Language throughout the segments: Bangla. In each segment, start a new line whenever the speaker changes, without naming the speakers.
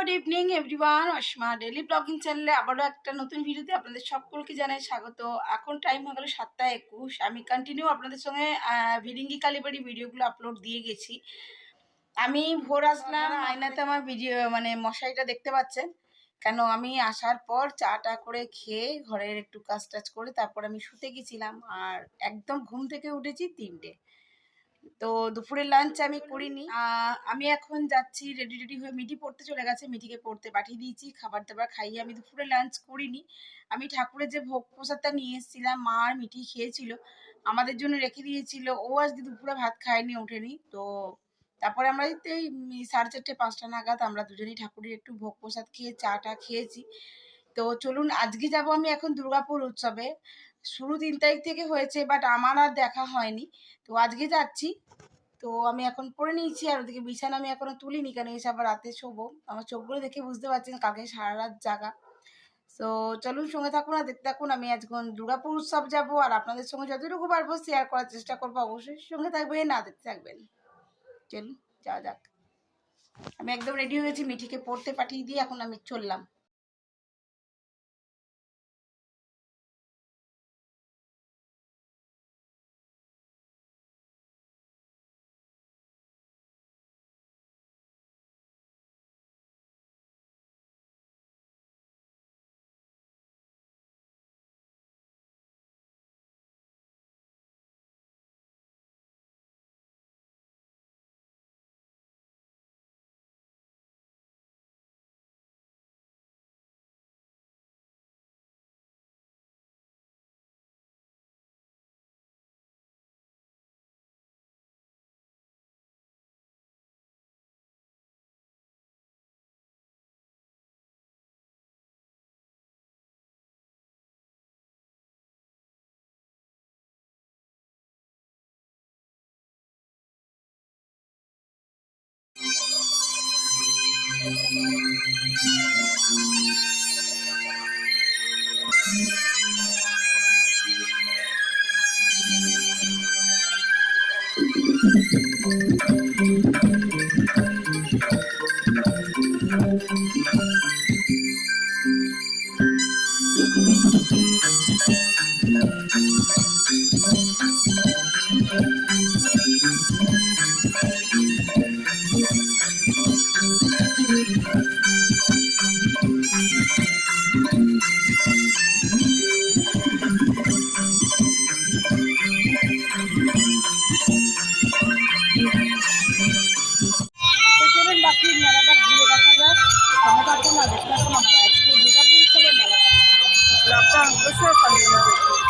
Good evening everyone, Asima daily blogging চ্যানেলে আবারও একটা নতুন ভিডিওতে আপনাদের সকলকে জানাই স্বাগত। এখন টাইম হয়ে গেল 7:21। আমি কন্টিনিউ আপনাদের সঙ্গে ভিরিঙ্গি কালীবাড়ি ভিডিওগুলো আপলোড দিয়ে গেছি। আমি ভোর আসলাম, আয়নাতে আমার ভিডিও মানে মশারিটা দেখতে পাচ্ছেন। কেন আমি আসার পর চাটা করে খেয়ে ঘরের একটু কাজ টাজ করে তারপর আমি শুতে গেছিলাম, আর একদম ঘুম থেকে উঠেছি 3টে। তো দুপুরের লাঞ্চ আমি করিনি। আমি এখন যাচ্ছি, রেডি হয়ে মিঠি পড়তে চলে গেছে, মিঠিকে পড়তে পাঠিয়ে দিয়েছি। খাবার দাবার খাইয়ে আমি দুপুরে লাঞ্চ করিনি। আমি ঠাকুরের যে ভোগ প্রসাদটা নিয়ে এসেছিলাম, মা আর মিঠি খেয়েছিল, আমাদের জন্য রেখে দিয়েছিল। ও আজকে দুপুরে ভাত খায়নি, ওঠেনি। তো তারপরে আমরা এই 4:30-5টা নাগাদ আমরা দুজনেই ঠাকুরের একটু ভোগ প্রসাদ খেয়ে চাটা খেয়েছি। তো চলুন, আজকে যাব আমি এখন দুর্গাপুর উৎসবে। শুরু 3 তারিখ থেকে হয়েছে, বাট আমার আর দেখা হয়নি। তো আজকে যাচ্ছি। তো আমি এখন পরে নিয়েছি, আর ওদিকে বিছানা আমি এখনো তুলিনি, কেন এসে আবার রাতে শোবো। আমার চোখগুলো দেখে বুঝতে পারছেন কালকে সারা রাত জাগা। তো চলুন, সঙ্গে থাকুন আর দেখতে থাকুন। আমি আজকে দুর্গাপুর উৎসব যাবো, আর আপনাদের সঙ্গে যতটুকু পারবো শেয়ার করার চেষ্টা করবো। অবশ্যই সঙ্গে থাকবেন, না দেখতে থাকবেন। চলুন যাওয়া যাক। আমি একদম রেডি হয়ে গেছি, মিঠিকে পড়তে পাঠিয়ে দিয়ে এখন আমি চললাম। বাকি মেলাটা ঘুরে দেখা যাক। সঙ্গে থাকুন না দেখতে থাকুন আমার আজকে দুর্গাপুর উৎসবের মেলাটা। ব্লগটা অবশ্যই কন্টিনিউ করুন।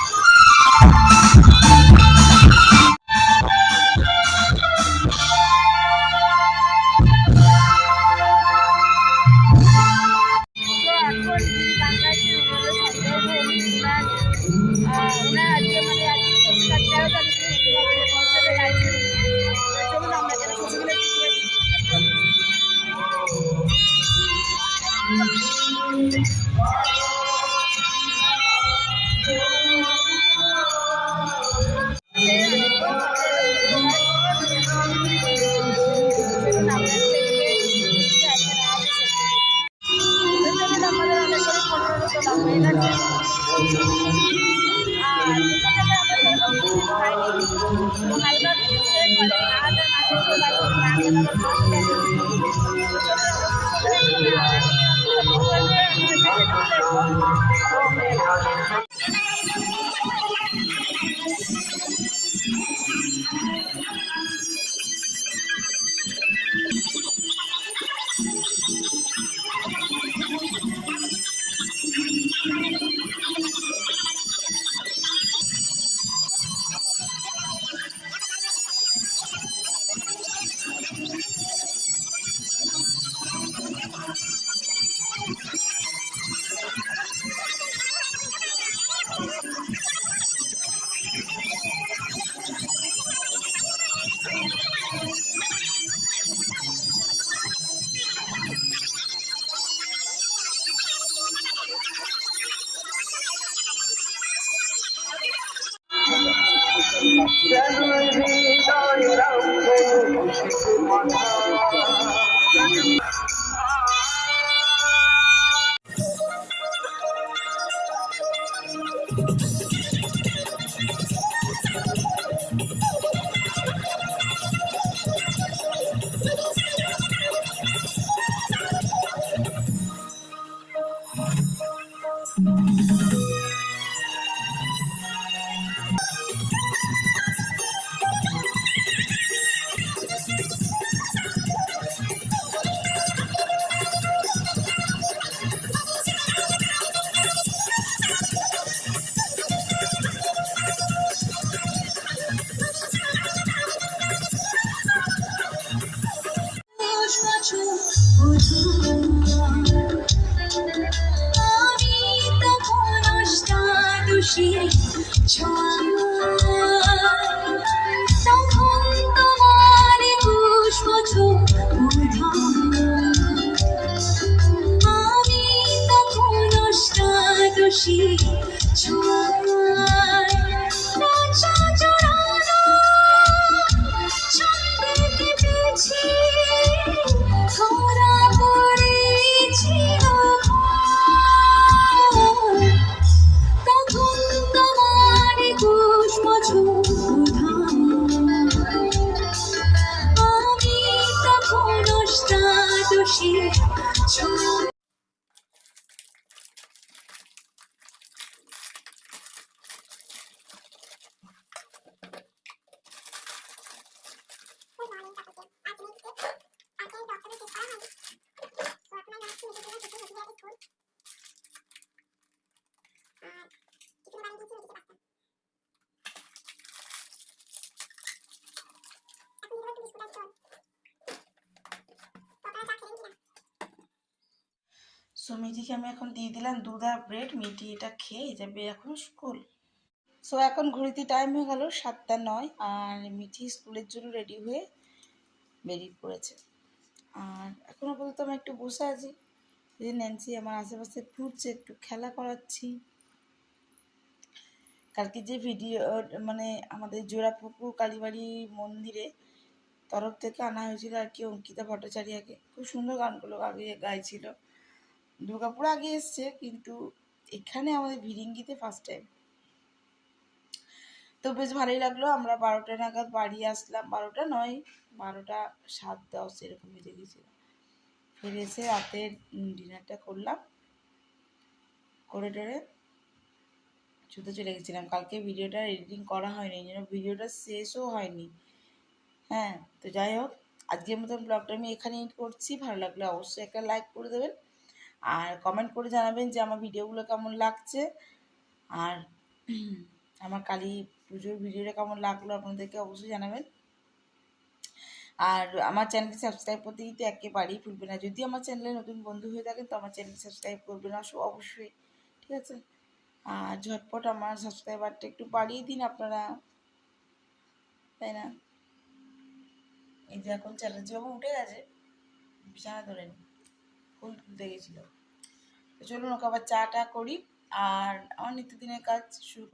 আমি তখন অষ্টাদশী তখন তোমার 21 বছর আমি তখন অষ্টাদশী রাজা জড়ানো ছন্দে কেটেছি ধরা পড়েছিল তখন তোমার 21 বছর আমি তখন অষ্টাদশী
সো মিঠিকে আমি এখন দিয়ে দিলাম দুধ আর ব্রেড। মিঠি এটা খেয়ে যাবে এখন স্কুল। সো এখন ঘড়িতে টাইম হয়ে গেল 7:09 আর মিঠি স্কুলের জন্য রেডি হয়ে বেরিয়ে পড়েছে। আর এখন আপাতত আমি একটু বসে আছি, যে ন্যান্সি আমার আশেপাশে ঘুরছে, একটু খেলা করাচ্ছি। কালকে যে ভিডিও মানে আমাদের জোড়াপুকুর কালীবাড়ি মন্দিরে তরফ থেকে আনা হয়েছিল আর কি অঙ্কিতা ভট্টাচার্যকে। খুব সুন্দর গানগুলো আগে গাইছিল। দুর্গাপুর আগে এসছে, কিন্তু এখানে আমাদের ভিরিঙ্গিতে ফার্স্ট টাইম। তো বেশ ভালোই লাগলো। আমরা 12টা নাগাদ বাড়ি আসলাম, 12টা নয় 12টা 7-10 এরকম বেজে গেছিল। ফিরে এসে রাতের ডিনারটা করলাম, করে টরে শুতে চলে গেছিলাম। কালকে ভিডিওটা এডিটিং করা হয়নি, এই জন্য ভিডিওটা শেষও হয়নি। হ্যাঁ, তো যাই হোক, আজকের মতন ব্লগটা আমি এখানে এড করছি। ভালো লাগলে অবশ্যই একটা লাইক করে দেবেন আর কমেন্ট করে জানাবেন যে আমার ভিডিওগুলো কেমন লাগছে, আর আমার কালী পুজোর ভিডিওটা কেমন লাগলো আপনাদেরকে অবশ্যই জানাবেন। আর আমার চ্যানেলটি সাবস্ক্রাইব করতে কিন্তু একেবারেই ভুলবেন না। যদি আমার চ্যানেলে নতুন বন্ধু হয়ে থাকেন তো আমার চ্যানেলটি সাবস্ক্রাইব করবেন অবশ্যই, ঠিক আছে? আর ঝটপট আমার সাবস্ক্রাইবারটা একটু বাড়িয়ে দিন আপনারা, তাই না? এই যে এখন চ্যালেঞ্জ বাবু উঠে গেছে, বিছানা ধরেন, ফুল তুলতে গেছিলো। তো চলুন ওকে আবার চা টা করি আর আমার নিত্যদিনের কাজ শুরু